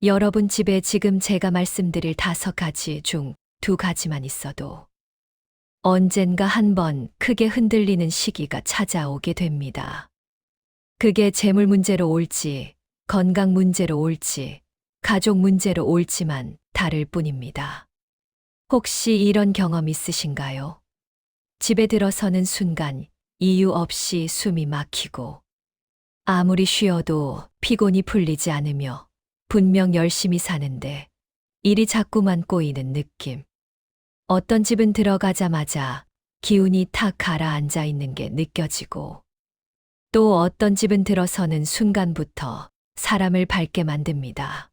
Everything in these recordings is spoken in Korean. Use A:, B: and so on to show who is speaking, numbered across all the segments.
A: 여러분 집에 지금 제가 말씀드릴 5가지 중 2가지만 있어도 언젠가 한번 크게 흔들리는 시기가 찾아오게 됩니다. 그게 재물 문제로 올지, 건강 문제로 올지, 가족 문제로 올지만 다를 뿐입니다. 혹시 이런 경험 있으신가요? 집에 들어서는 순간 이유 없이 숨이 막히고 아무리 쉬어도 피곤이 풀리지 않으며 분명 열심히 사는데 일이 자꾸만 꼬이는 느낌. 어떤 집은 들어가자마자 기운이 탁 가라앉아 있는 게 느껴지고 또 어떤 집은 들어서는 순간부터 사람을 밝게 만듭니다.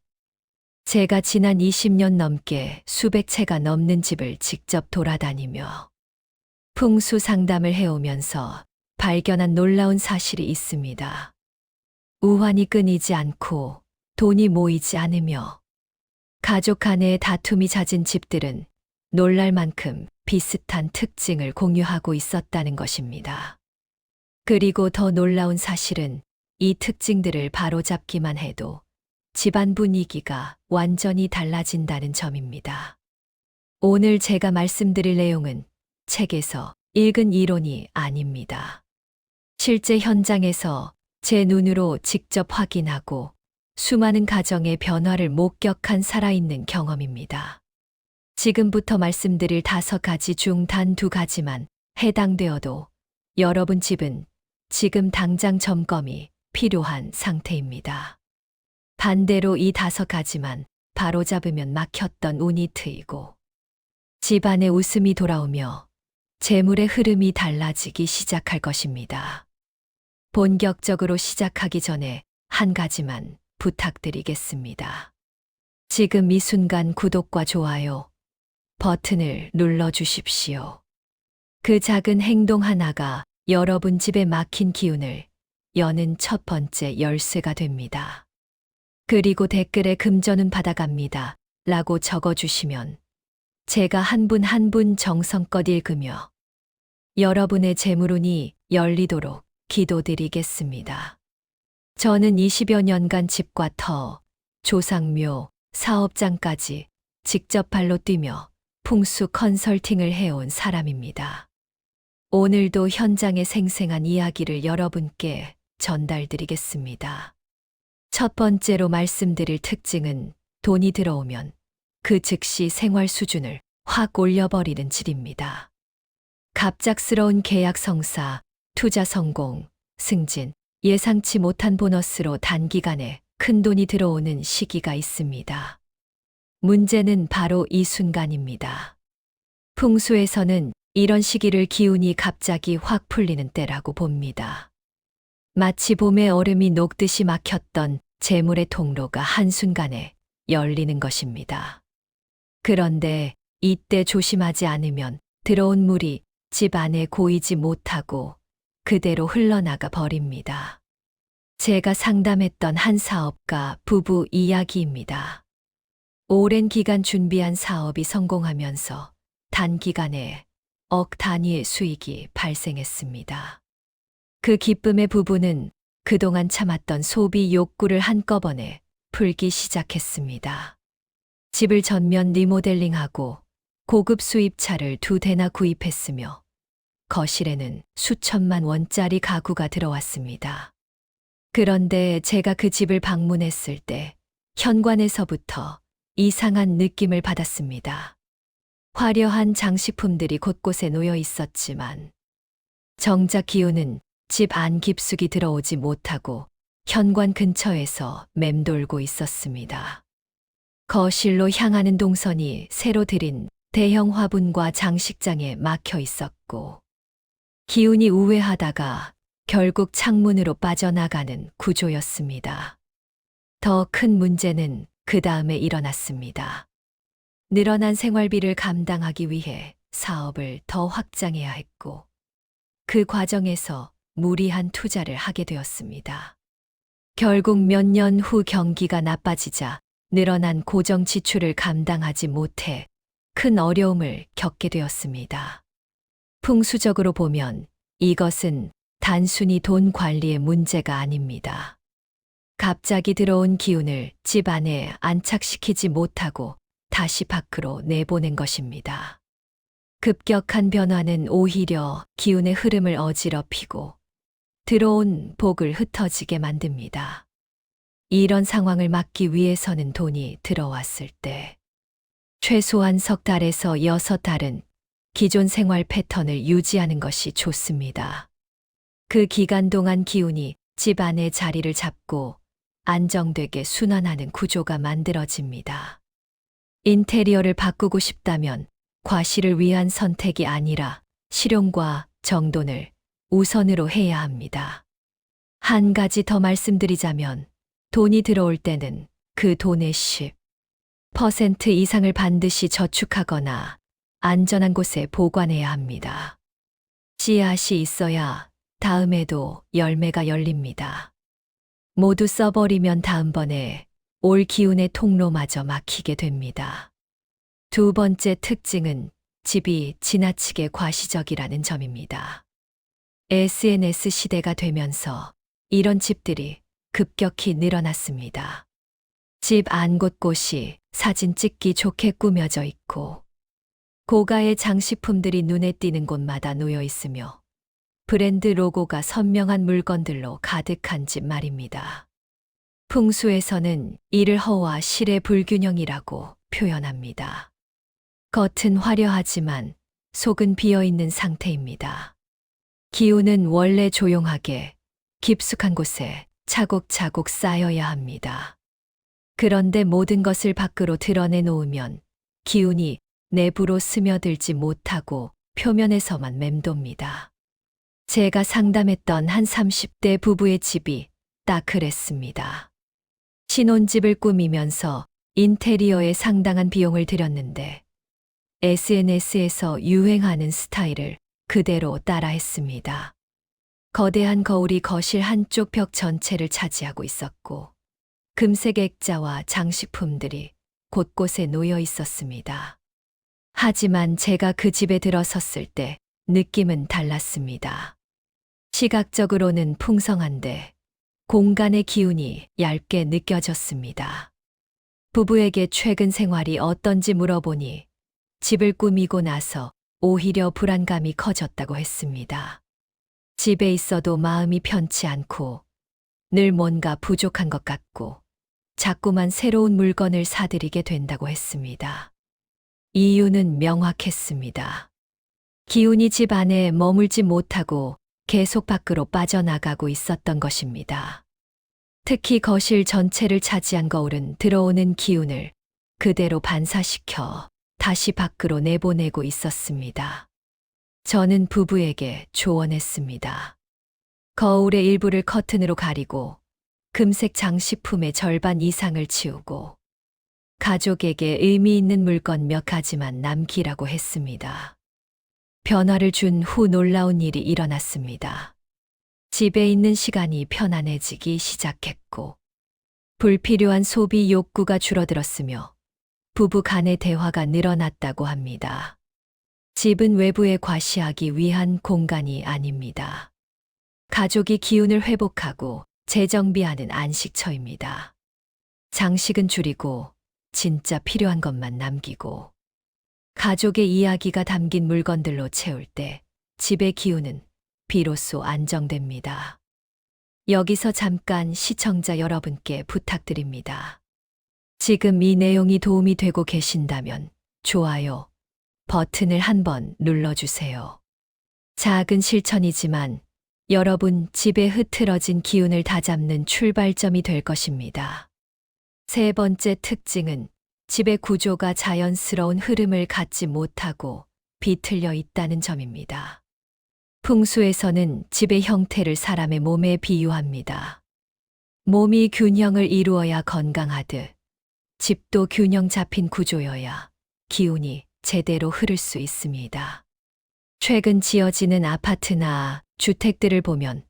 A: 제가 지난 20년 넘게 수백 채가 넘는 집을 직접 돌아다니며 풍수 상담을 해오면서 발견한 놀라운 사실이 있습니다. 우환이 끊이지 않고 돈이 모이지 않으며 가족 간의 다툼이 잦은 집들은 놀랄 만큼 비슷한 특징을 공유하고 있었다는 것입니다. 그리고 더 놀라운 사실은 이 특징들을 바로잡기만 해도 집안 분위기가 완전히 달라진다는 점입니다. 오늘 제가 말씀드릴 내용은 책에서 읽은 이론이 아닙니다. 실제 현장에서 제 눈으로 직접 확인하고 수많은 가정의 변화를 목격한 살아있는 경험입니다. 지금부터 말씀드릴 5가지 중 단 2가지만 해당되어도 여러분 집은 지금 당장 점검이 필요한 상태입니다. 반대로 이 5가지만 바로잡으면 막혔던 운이 트이고 집안에 웃음이 돌아오며 재물의 흐름이 달라지기 시작할 것입니다. 본격적으로 시작하기 전에 한 가지만 부탁드리겠습니다. 지금 이 순간 구독과 좋아요 버튼을 눌러주십시오. 그 작은 행동 하나가 여러분 집에 막힌 기운을 여는 첫 번째 열쇠가 됩니다. 그리고 댓글에 금전은 받아갑니다 라고 적어주시면 제가 한 분 한 분 정성껏 읽으며 여러분의 재물운이 열리도록 기도드리겠습니다. 저는 20여 년간 집과 터, 조상묘, 사업장까지 직접 발로 뛰며 풍수 컨설팅을 해온 사람입니다. 오늘도 현장의 생생한 이야기를 여러분께 전달드리겠습니다. 첫 번째로 말씀드릴 특징은 돈이 들어오면 그 즉시 생활 수준을 확 올려버리는 질입니다. 갑작스러운 계약 성사, 투자 성공, 승진, 예상치 못한 보너스로 단기간에 큰 돈이 들어오는 시기가 있습니다. 문제는 바로 이 순간입니다. 풍수에서는 이런 시기를 기운이 갑자기 확 풀리는 때라고 봅니다. 마치 봄에 얼음이 녹듯이 막혔던 재물의 통로가 한순간에 열리는 것입니다. 그런데 이때 조심하지 않으면 들어온 물이 집 안에 고이지 못하고 그대로 흘러나가 버립니다. 제가 상담했던 한 사업가 부부 이야기입니다. 오랜 기간 준비한 사업이 성공하면서 단기간에 억 단위의 수익이 발생했습니다. 그 기쁨에 부부는 그동안 참았던 소비 욕구를 한꺼번에 풀기 시작했습니다. 집을 전면 리모델링하고 고급 수입차를 2대나 구입했으며 거실에는 수천만 원짜리 가구가 들어왔습니다. 그런데 제가 그 집을 방문했을 때 현관에서부터 이상한 느낌을 받았습니다. 화려한 장식품들이 곳곳에 놓여 있었지만 정작 기운은 집 안 깊숙이 들어오지 못하고 현관 근처에서 맴돌고 있었습니다. 거실로 향하는 동선이 새로 들인 대형 화분과 장식장에 막혀 있었고 기운이 우회하다가 결국 창문으로 빠져나가는 구조였습니다. 더 큰 문제는 그 다음에 일어났습니다. 늘어난 생활비를 감당하기 위해 사업을 더 확장해야 했고 그 과정에서 무리한 투자를 하게 되었습니다. 결국 몇 년 후 경기가 나빠지자 늘어난 고정 지출을 감당하지 못해 큰 어려움을 겪게 되었습니다. 풍수적으로 보면 이것은 단순히 돈 관리의 문제가 아닙니다. 갑자기 들어온 기운을 집 안에 안착시키지 못하고 다시 밖으로 내보낸 것입니다. 급격한 변화는 오히려 기운의 흐름을 어지럽히고 들어온 복을 흩어지게 만듭니다. 이런 상황을 막기 위해서는 돈이 들어왔을 때 최소한 석 달에서 6달은 기존 생활 패턴을 유지하는 것이 좋습니다. 그 기간 동안 기운이 집 안에 자리를 잡고 안정되게 순환하는 구조가 만들어집니다. 인테리어를 바꾸고 싶다면 과실을 위한 선택이 아니라 실용과 정돈을 우선으로 해야 합니다. 한 가지 더 말씀드리자면 돈이 들어올 때는 그 돈의 10% 이상을 반드시 저축하거나 안전한 곳에 보관해야 합니다. 씨앗이 있어야 다음에도 열매가 열립니다. 모두 써버리면 다음번에 올 기운의 통로마저 막히게 됩니다. 두 번째 특징은 집이 지나치게 과시적이라는 점입니다. SNS 시대가 되면서 이런 집들이 급격히 늘어났습니다. 집 안 곳곳이 사진 찍기 좋게 꾸며져 있고 고가의 장식품들이 눈에 띄는 곳마다 놓여 있으며 브랜드 로고가 선명한 물건들로 가득한 집 말입니다. 풍수에서는 이를 허와 실의 불균형이라고 표현합니다. 겉은 화려하지만 속은 비어있는 상태입니다. 기운은 원래 조용하게 깊숙한 곳에 차곡차곡 쌓여야 합니다. 그런데 모든 것을 밖으로 드러내 놓으면 기운이 내부로 스며들지 못하고 표면에서만 맴돕니다. 제가 상담했던 한 30대 부부의 집이 딱 그랬습니다. 신혼집을 꾸미면서 인테리어에 상당한 비용을 들였는데 SNS에서 유행하는 스타일을 그대로 따라했습니다. 거대한 거울이 거실 한쪽 벽 전체를 차지하고 있었고 금색 액자와 장식품들이 곳곳에 놓여 있었습니다. 하지만 제가 그 집에 들어섰을 때 느낌은 달랐습니다. 시각적으로는 풍성한데 공간의 기운이 얇게 느껴졌습니다. 부부에게 최근 생활이 어떤지 물어보니 집을 꾸미고 나서 오히려 불안감이 커졌다고 했습니다. 집에 있어도 마음이 편치 않고 늘 뭔가 부족한 것 같고 자꾸만 새로운 물건을 사들이게 된다고 했습니다. 이유는 명확했습니다. 기운이 집 안에 머물지 못하고 계속 밖으로 빠져나가고 있었던 것입니다. 특히 거실 전체를 차지한 거울은 들어오는 기운을 그대로 반사시켜 다시 밖으로 내보내고 있었습니다. 저는 부부에게 조언했습니다. 거울의 일부를 커튼으로 가리고 금색 장식품의 절반 이상을 치우고 가족에게 의미 있는 물건 몇 가지만 남기라고 했습니다. 변화를 준 후 놀라운 일이 일어났습니다. 집에 있는 시간이 편안해지기 시작했고 불필요한 소비 욕구가 줄어들었으며 부부 간의 대화가 늘어났다고 합니다. 집은 외부에 과시하기 위한 공간이 아닙니다. 가족이 기운을 회복하고 재정비하는 안식처입니다. 장식은 줄이고 진짜 필요한 것만 남기고 가족의 이야기가 담긴 물건들로 채울 때 집의 기운은 비로소 안정됩니다. 여기서 잠깐 시청자 여러분께 부탁드립니다. 지금 이 내용이 도움이 되고 계신다면 좋아요 버튼을 한번 눌러주세요. 작은 실천이지만 여러분 집에 흐트러진 기운을 다잡는 출발점이 될 것입니다. 세 번째 특징은 집의 구조가 자연스러운 흐름을 갖지 못하고 비틀려 있다는 점입니다. 풍수에서는 집의 형태를 사람의 몸에 비유합니다. 몸이 균형을 이루어야 건강하듯 집도 균형 잡힌 구조여야 기운이 제대로 흐를 수 있습니다. 최근 지어지는 아파트나 주택들을 보면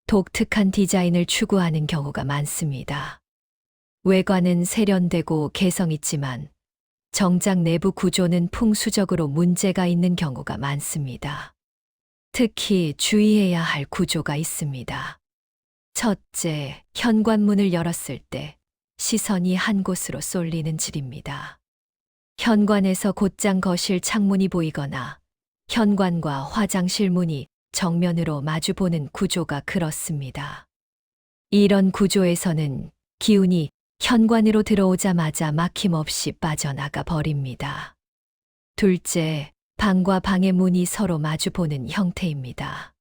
A: 독특한 디자인을 추구하는 경우가 많습니다. 외관은 세련되고 개성 있지만 정작 내부 구조는 풍수적으로 문제가 있는 경우가 많습니다. 특히 주의해야 할 구조가 있습니다. 첫째, 현관문을 열었을 때 시선이 한 곳으로 쏠리는 집입니다. 현관에서 곧장 거실 창문이 보이거나 현관과 화장실 문이 정면으로 마주보는 구조가 그렇습니다. 이런 구조에서는 기운이 현관으로 들어오자마자 막힘없이 빠져나가 버립니다. 둘째, 방과 방의 문이 서로 마주보는 형태입니다.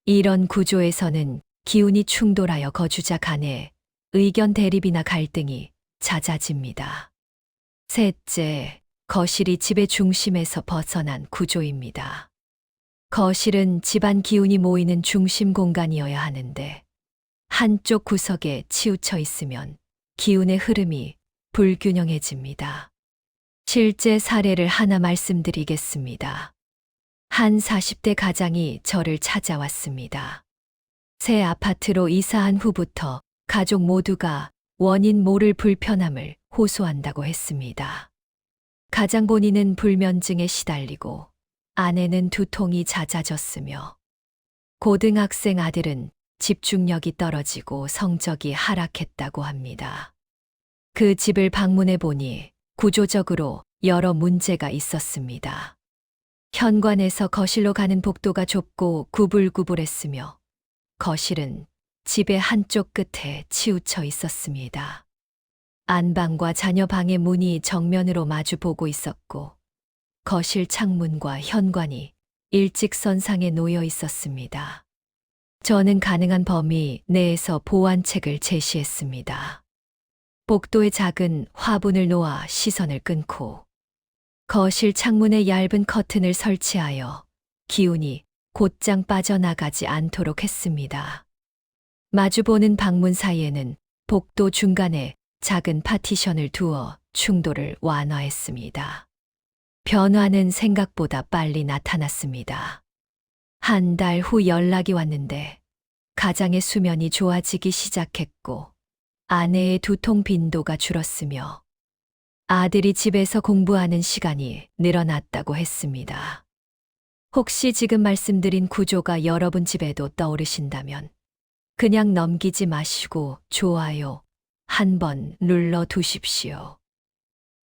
A: 이런 구조에서는 기운이 충돌하여 거주자 간에 의견 대립이나 갈등이 잦아집니다. 셋째, 거실이 집의 중심에서 벗어난 구조입니다. 거실은 집안 기운이 모이는 중심 공간이어야 하는데 한쪽 구석에 치우쳐 있으면 기운의 흐름이 불균형해집니다. 실제 사례를 하나 말씀드리겠습니다. 한 40대 가장이 저를 찾아왔습니다. 새 아파트로 이사한 후부터 가족 모두가 원인 모를 불편함을 호소한다고 했습니다. 가장 본인은 불면증에 시달리고 아내는 두통이 잦아졌으며 고등학생 아들은 집중력이 떨어지고 성적이 하락했다고 합니다. 그 집을 방문해 보니 구조적으로 여러 문제가 있었습니다. 현관에서 거실로 가는 복도가 좁고 구불구불했으며 거실은 집의 한쪽 끝에 치우쳐 있었습니다. 안방과 자녀방의 문이 정면으로 마주 보고 있었고 거실 창문과 현관이 일직선상에 놓여 있었습니다. 저는 가능한 범위 내에서 보완책을 제시했습니다. 복도에 작은 화분을 놓아 시선을 끊고 거실 창문에 얇은 커튼을 설치하여 기운이 곧장 빠져나가지 않도록 했습니다. 마주보는 방문 사이에는 복도 중간에 작은 파티션을 두어 충돌을 완화했습니다. 변화는 생각보다 빨리 나타났습니다. 한 달 후 연락이 왔는데 가장의 수면이 좋아지기 시작했고 아내의 두통 빈도가 줄었으며 아들이 집에서 공부하는 시간이 늘어났다고 했습니다. 혹시 지금 말씀드린 구조가 여러분 집에도 떠오르신다면 그냥 넘기지 마시고 좋아요 한번 눌러 두십시오.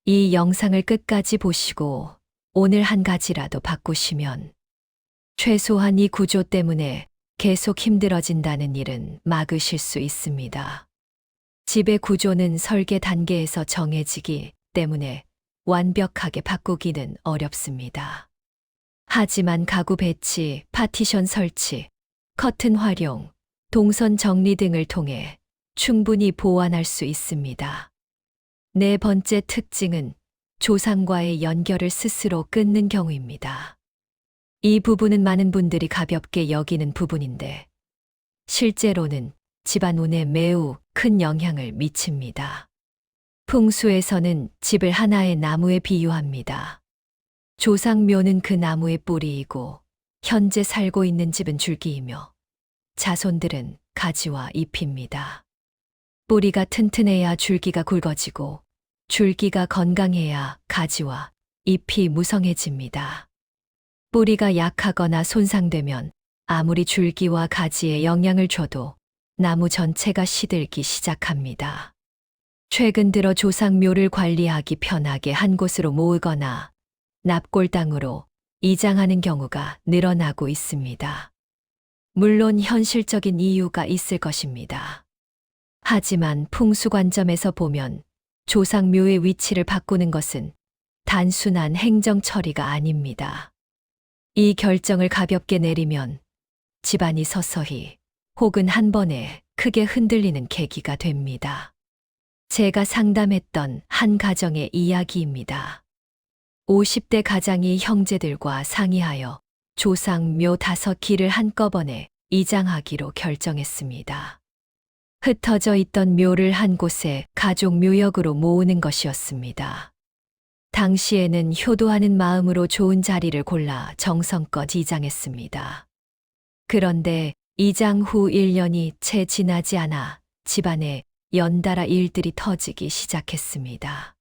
A: 이 영상을 끝까지 보시고 오늘 한 가지라도 바꾸시면 최소한 이 구조 때문에 계속 힘들어진다는 일은 막으실 수 있습니다. 집의 구조는 설계 단계에서 정해지기 때문에 완벽하게 바꾸기는 어렵습니다. 하지만 가구 배치, 파티션 설치, 커튼 활용, 동선 정리 등을 통해 충분히 보완할 수 있습니다. 네 번째 특징은 조상과의 연결을 스스로 끊는 경우입니다. 이 부분은 많은 분들이 가볍게 여기는 부분인데 실제로는 집안 운에 매우 큰 영향을 미칩니다. 풍수에서는 집을 하나의 나무에 비유합니다. 조상묘는 그 나무의 뿌리이고 현재 살고 있는 집은 줄기이며 자손들은 가지와 잎입니다. 뿌리가 튼튼해야 줄기가 굵어지고 줄기가 건강해야 가지와 잎이 무성해집니다. 뿌리가 약하거나 손상되면 아무리 줄기와 가지에 영향을 줘도 나무 전체가 시들기 시작합니다. 최근 들어 조상묘를 관리하기 편하게 한 곳으로 모으거나 납골당으로 이장하는 경우가 늘어나고 있습니다. 물론 현실적인 이유가 있을 것입니다. 하지만 풍수 관점에서 보면 조상묘의 위치를 바꾸는 것은 단순한 행정 처리가 아닙니다. 이 결정을 가볍게 내리면 집안이 서서히 혹은 한 번에 크게 흔들리는 계기가 됩니다. 제가 상담했던 한 가정의 이야기입니다. 50대 가장이 형제들과 상의하여 조상묘 5기를 한꺼번에 이장하기로 결정했습니다. 흩어져 있던 묘를 한 곳에 가족 묘역으로 모으는 것이었습니다. 당시에는 효도하는 마음으로 좋은 자리를 골라 정성껏 이장했습니다. 그런데 이장 후 1년이 채 지나지 않아 집안에 연달아 일들이 터지기 시작했습니다.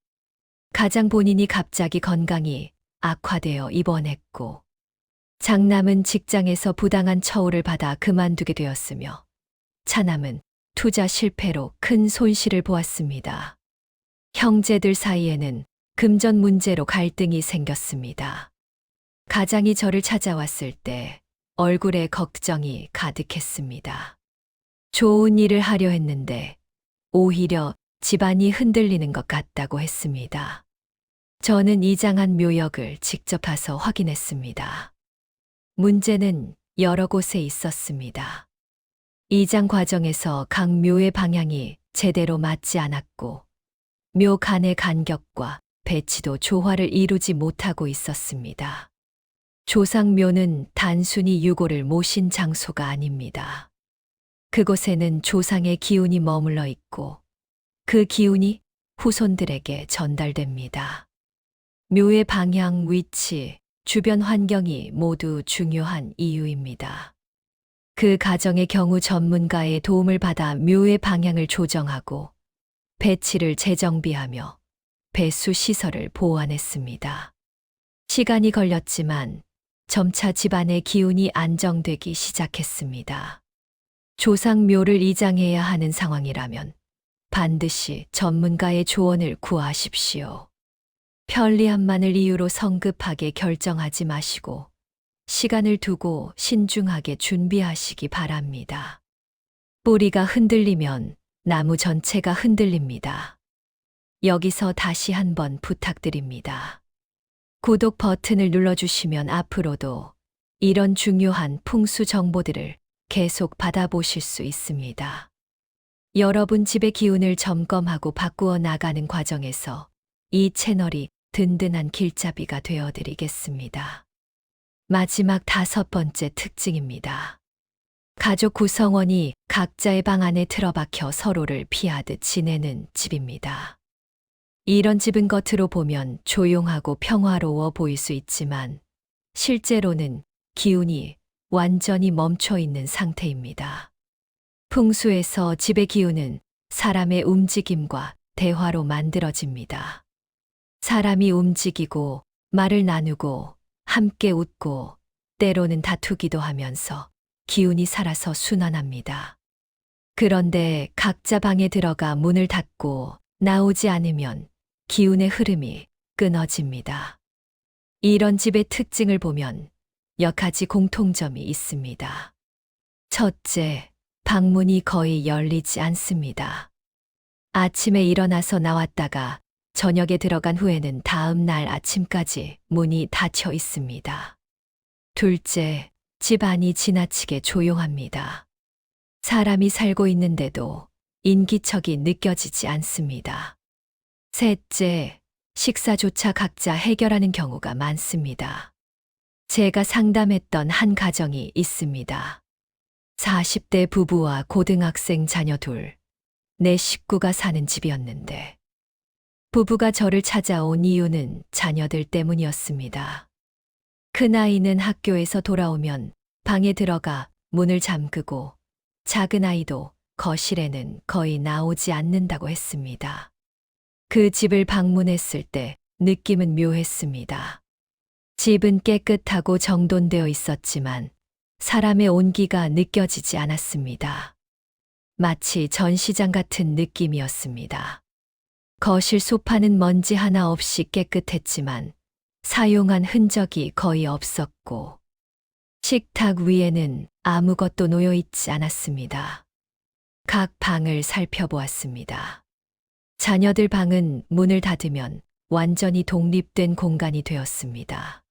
A: 가장 본인이 갑자기 건강이 악화되어 입원했고 장남은 직장에서 부당한 처우를 받아 그만두게 되었으며 차남은 투자 실패로 큰 손실을 보았습니다. 형제들 사이에는 금전 문제로 갈등이 생겼습니다. 가장이 저를 찾아왔을 때 얼굴에 걱정이 가득했습니다. 좋은 일을 하려 했는데 오히려 집안이 흔들리는 것 같다고 했습니다. 저는 이장한 묘역을 직접 가서 확인했습니다. 문제는 여러 곳에 있었습니다. 이장 과정에서 각 묘의 방향이 제대로 맞지 않았고 묘 간의 간격과 배치도 조화를 이루지 못하고 있었습니다. 조상묘는 단순히 유골을 모신 장소가 아닙니다. 그곳에는 조상의 기운이 머물러 있고 그 기운이 후손들에게 전달됩니다. 묘의 방향, 위치, 주변 환경이 모두 중요한 이유입니다. 그 가정의 경우 전문가의 도움을 받아 묘의 방향을 조정하고 배치를 재정비하며 배수 시설을 보완했습니다. 시간이 걸렸지만 점차 집안의 기운이 안정되기 시작했습니다. 조상묘를 이장해야 하는 상황이라면 반드시 전문가의 조언을 구하십시오. 편리함만을 이유로 성급하게 결정하지 마시고 시간을 두고 신중하게 준비하시기 바랍니다. 뿌리가 흔들리면 나무 전체가 흔들립니다. 여기서 다시 한번 부탁드립니다. 구독 버튼을 눌러주시면 앞으로도 이런 중요한 풍수 정보들을 계속 받아보실 수 있습니다. 여러분 집의 기운을 점검하고 바꾸어 나가는 과정에서 이 채널이 든든한 길잡이가 되어드리겠습니다. 마지막 5번째 특징입니다. 가족 구성원이 각자의 방 안에 틀어박혀 서로를 피하듯 지내는 집입니다. 이런 집은 겉으로 보면 조용하고 평화로워 보일 수 있지만 실제로는 기운이 완전히 멈춰 있는 상태입니다. 풍수에서 집의 기운은 사람의 움직임과 대화로 만들어집니다. 사람이 움직이고 말을 나누고 함께 웃고 때로는 다투기도 하면서 기운이 살아서 순환합니다. 그런데 각자 방에 들어가 문을 닫고 나오지 않으면 기운의 흐름이 끊어집니다. 이런 집의 특징을 보면 몇 가지 공통점이 있습니다. 첫째, 방문이 거의 열리지 않습니다. 아침에 일어나서 나왔다가 저녁에 들어간 후에는 다음 날 아침까지 문이 닫혀 있습니다. 둘째, 집안이 지나치게 조용합니다. 사람이 살고 있는데도 인기척이 느껴지지 않습니다. 셋째, 식사조차 각자 해결하는 경우가 많습니다. 제가 상담했던 한 가정이 있습니다. 40대 부부와 고등학생 자녀 둘, 내 식구가 사는 집이었는데 부부가 저를 찾아온 이유는 자녀들 때문이었습니다. 큰아이는 학교에서 돌아오면 방에 들어가 문을 잠그고 작은 아이도 거실에는 거의 나오지 않는다고 했습니다. 그 집을 방문했을 때 느낌은 묘했습니다. 집은 깨끗하고 정돈되어 있었지만 사람의 온기가 느껴지지 않았습니다. 마치 전시장 같은 느낌이었습니다. 거실 소파는 먼지 하나 없이 깨끗했지만 사용한 흔적이 거의 없었고 식탁 위에는 아무것도 놓여 있지 않았습니다. 각 방을 살펴보았습니다. 자녀들 방은 문을 닫으면 완전히 독립된 공간이 되었습니다.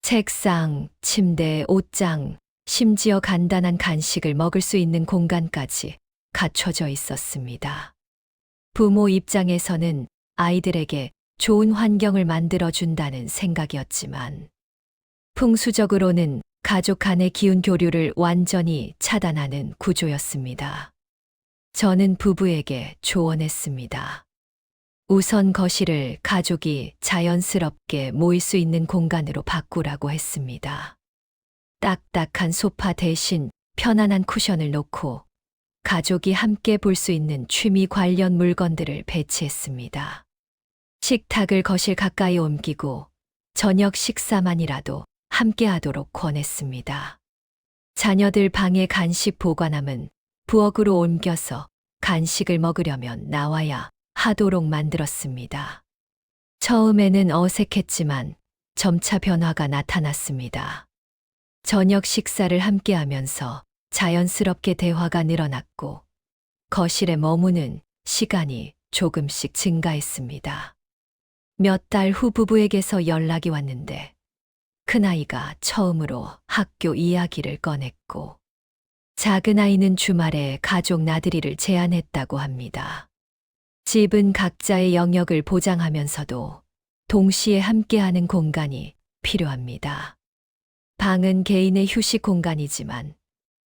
A: 책상, 침대, 옷장, 심지어 간단한 간식을 먹을 수 있는 공간까지 갖춰져 있었습니다. 부모 입장에서는 아이들에게 좋은 환경을 만들어준다는 생각이었지만 풍수적으로는 가족 간의 기운 교류를 완전히 차단하는 구조였습니다. 저는 부부에게 조언했습니다. 우선 거실을 가족이 자연스럽게 모일 수 있는 공간으로 바꾸라고 했습니다. 딱딱한 소파 대신 편안한 쿠션을 놓고 가족이 함께 볼 수 있는 취미 관련 물건들을 배치했습니다. 식탁을 거실 가까이 옮기고 저녁 식사만이라도 함께 하도록 권했습니다. 자녀들 방에 간식 보관함은 부엌으로 옮겨서 간식을 먹으려면 나와야 하도록 만들었습니다. 처음에는 어색했지만 점차 변화가 나타났습니다. 저녁 식사를 함께 하면서 자연스럽게 대화가 늘어났고 거실에 머무는 시간이 조금씩 증가했습니다. 몇 달 후 부부에게서 연락이 왔는데 큰아이가 처음으로 학교 이야기를 꺼냈고 작은아이는 주말에 가족 나들이를 제안했다고 합니다. 집은 각자의 영역을 보장하면서도 동시에 함께하는 공간이 필요합니다. 방은 개인의 휴식 공간이지만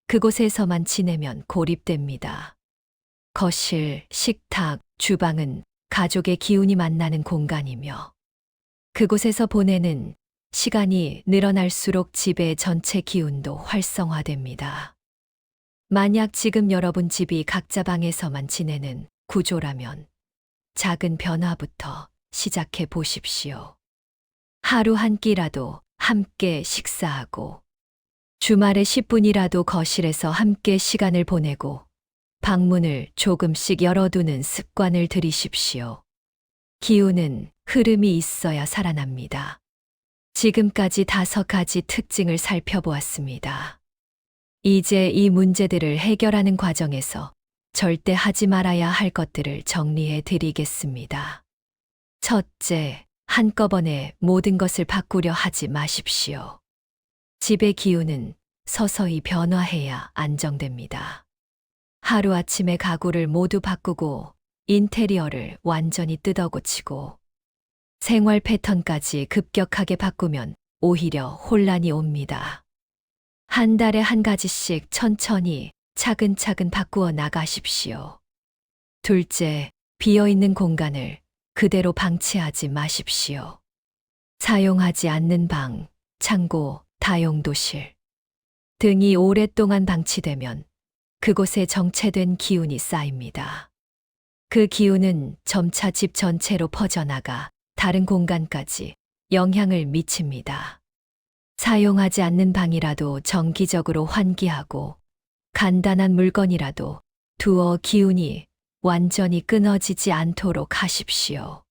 A: 그곳에서만 지내면 고립됩니다. 거실, 식탁, 주방은 가족의 기운이 만나는 공간이며 그곳에서 보내는 시간이 늘어날수록 집의 전체 기운도 활성화됩니다. 만약 지금 여러분 집이 각자 방에서만 지내는 구조라면 작은 변화부터 시작해 보십시오. 하루 한 끼라도 함께 식사하고 주말에 10분이라도 거실에서 함께 시간을 보내고 방문을 조금씩 열어두는 습관을 들이십시오. 기운은 흐름이 있어야 살아납니다. 지금까지 5가지 특징을 살펴보았습니다. 이제 이 문제들을 해결하는 과정에서 절대 하지 말아야 할 것들을 정리해 드리겠습니다. 첫째, 한꺼번에 모든 것을 바꾸려 하지 마십시오. 집의 기운은 서서히 변화해야 안정됩니다. 하루아침에 가구를 모두 바꾸고 인테리어를 완전히 뜯어고치고 생활 패턴까지 급격하게 바꾸면 오히려 혼란이 옵니다. 한 달에 한 가지씩 천천히 차근차근 바꾸어 나가십시오. 둘째, 비어있는 공간을 그대로 방치하지 마십시오. 사용하지 않는 방, 창고, 다용도실 등이 오랫동안 방치되면 그곳에 정체된 기운이 쌓입니다. 그 기운은 점차 집 전체로 퍼져나가 다른 공간까지 영향을 미칩니다. 사용하지 않는 방이라도 정기적으로 환기하고 간단한 물건이라도 두어 기운이 완전히 끊어지지 않도록 하십시오.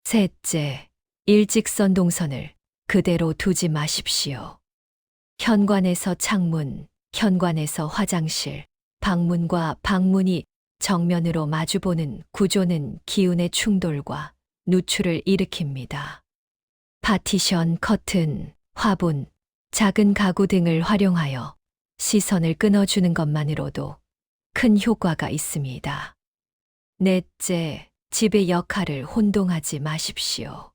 A: 셋째, 일직선 동선을 그대로 두지 마십시오. 현관에서 창문, 현관에서 화장실, 방문과 방문이 정면으로 마주보는 구조는 기운의 충돌과 누출을 일으킵니다. 파티션, 커튼, 화분, 작은 가구 등을 활용하여 시선을 끊어주는 것만으로도 큰 효과가 있습니다. 넷째, 집의 역할을 혼동하지 마십시오.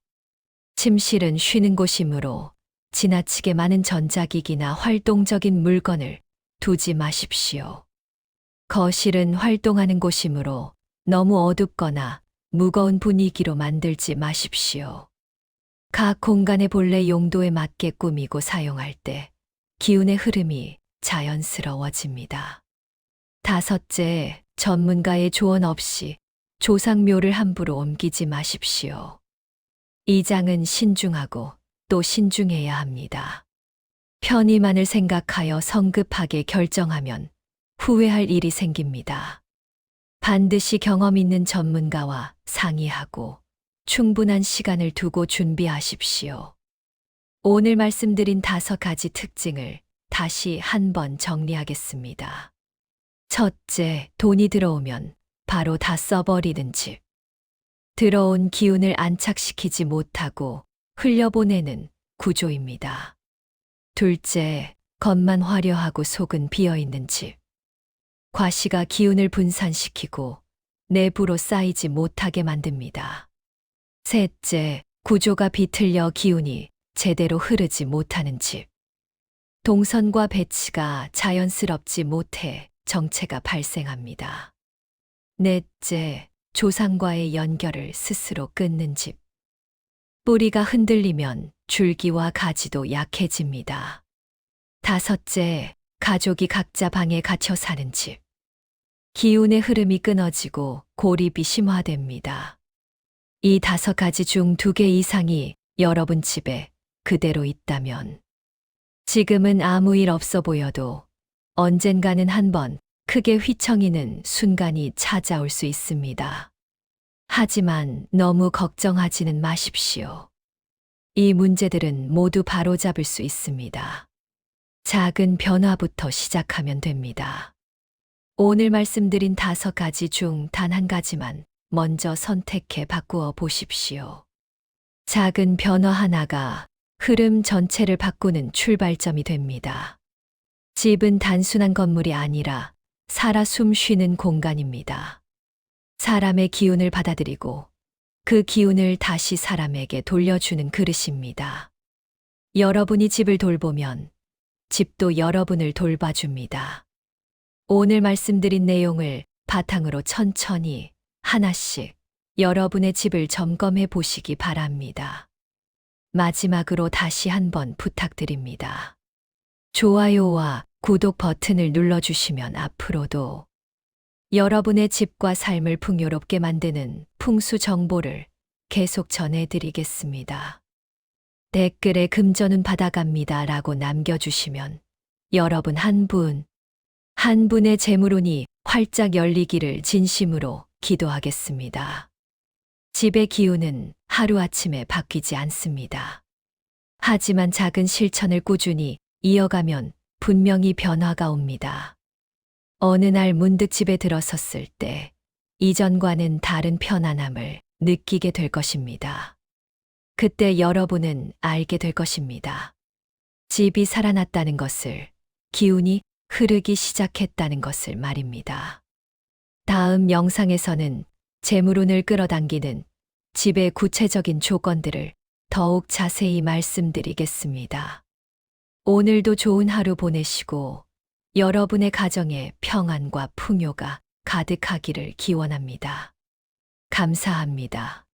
A: 침실은 쉬는 곳이므로 지나치게 많은 전자기기나 활동적인 물건을 두지 마십시오. 거실은 활동하는 곳이므로 너무 어둡거나 무거운 분위기로 만들지 마십시오. 각 공간의 본래 용도에 맞게 꾸미고 사용할 때 기운의 흐름이 자연스러워집니다. 다섯째, 전문가의 조언 없이 조상묘를 함부로 옮기지 마십시오. 이장은 신중하고 또 신중해야 합니다. 편의만을 생각하여 성급하게 결정하면 후회할 일이 생깁니다. 반드시 경험 있는 전문가와 상의하고 충분한 시간을 두고 준비하십시오. 오늘 말씀드린 5가지 특징을 다시 한번 정리하겠습니다. 첫째, 돈이 들어오면 바로 다 써버리는 집. 들어온 기운을 안착시키지 못하고 흘려보내는 구조입니다. 둘째, 겉만 화려하고 속은 비어있는 집. 과시가 기운을 분산시키고 내부로 쌓이지 못하게 만듭니다. 셋째, 구조가 비틀려 기운이 제대로 흐르지 못하는 집. 동선과 배치가 자연스럽지 못해 정체가 발생합니다. 넷째, 조상과의 연결을 스스로 끊는 집. 뿌리가 흔들리면 줄기와 가지도 약해집니다. 다섯째, 가족이 각자 방에 갇혀 사는 집. 기운의 흐름이 끊어지고 고립이 심화됩니다. 이 5가지 중 2개 이상이 여러분 집에 그대로 있다면 지금은 아무 일 없어 보여도 언젠가는 한번 크게 휘청이는 순간이 찾아올 수 있습니다. 하지만 너무 걱정하지는 마십시오. 이 문제들은 모두 바로잡을 수 있습니다. 작은 변화부터 시작하면 됩니다. 오늘 말씀드린 5가지 중 단 한 가지만 먼저 선택해 바꾸어 보십시오. 작은 변화 하나가 흐름 전체를 바꾸는 출발점이 됩니다. 집은 단순한 건물이 아니라 살아 숨 쉬는 공간입니다. 사람의 기운을 받아들이고 그 기운을 다시 사람에게 돌려주는 그릇입니다. 여러분이 집을 돌보면 집도 여러분을 돌봐줍니다. 오늘 말씀드린 내용을 바탕으로 천천히 하나씩 여러분의 집을 점검해 보시기 바랍니다. 마지막으로 다시 한번 부탁드립니다. 좋아요와 구독 버튼을 눌러주시면 앞으로도 여러분의 집과 삶을 풍요롭게 만드는 풍수 정보를 계속 전해드리겠습니다. 댓글에 금전은 받아갑니다 라고 남겨주시면 여러분 한 분의 재물운이 활짝 열리기를 진심으로 기도하겠습니다. 집의 기운은 하루아침에 바뀌지 않습니다. 하지만 작은 실천을 꾸준히 이어가면 분명히 변화가 옵니다. 어느 날 문득 집에 들어섰을 때 이전과는 다른 편안함을 느끼게 될 것입니다. 그때 여러분은 알게 될 것입니다. 집이 살아났다는 것을, 기운이 흐르기 시작했다는 것을 말입니다. 다음 영상에서는 재물운을 끌어당기는 집의 구체적인 조건들을 더욱 자세히 말씀드리겠습니다. 오늘도 좋은 하루 보내시고 여러분의 가정에 평안과 풍요가 가득하기를 기원합니다. 감사합니다.